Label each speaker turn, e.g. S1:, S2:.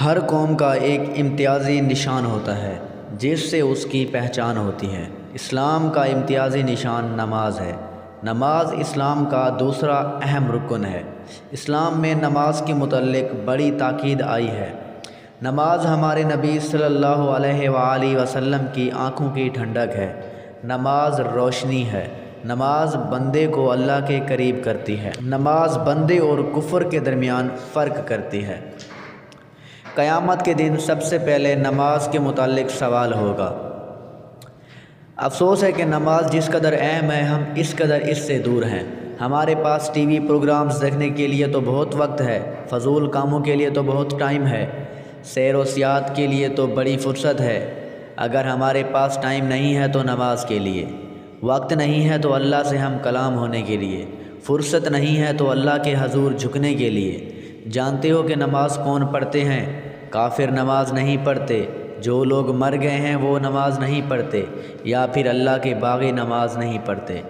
S1: ہر قوم کا ایک امتیازی نشان ہوتا ہے جس سے اس کی پہچان ہوتی ہے۔ اسلام کا امتیازی نشان نماز ہے۔ نماز اسلام کا دوسرا اہم رکن ہے۔ اسلام میں نماز کے متعلق بڑی تاکید آئی ہے۔ نماز ہمارے نبی صلی اللہ علیہ وآلہ وسلم کی آنکھوں کی ٹھنڈک ہے۔ نماز روشنی ہے۔ نماز بندے کو اللہ کے قریب کرتی ہے۔ نماز بندے اور کفر کے درمیان فرق کرتی ہے۔ قیامت کے دن سب سے پہلے نماز کے متعلق سوال ہوگا۔ افسوس ہے کہ نماز جس قدر اہم ہے ہم اس قدر اس سے دور ہیں۔ ہمارے پاس ٹی وی پروگرامز دیکھنے کے لیے تو بہت وقت ہے، فضول کاموں کے لیے تو بہت ٹائم ہے، سیر و سیاحت کے لیے تو بڑی فرصت ہے۔ اگر ہمارے پاس ٹائم نہیں ہے تو نماز کے لیے، وقت نہیں ہے تو اللہ سے ہم کلام ہونے کے لیے، فرصت نہیں ہے تو اللہ کے حضور جھکنے کے لیے۔ جانتے ہو کہ نماز کون پڑھتے ہیں؟ کافر نماز نہیں پڑھتے، جو لوگ مر گئے ہیں وہ نماز نہیں پڑھتے، یا پھر اللہ کے باغی نماز نہیں پڑھتے۔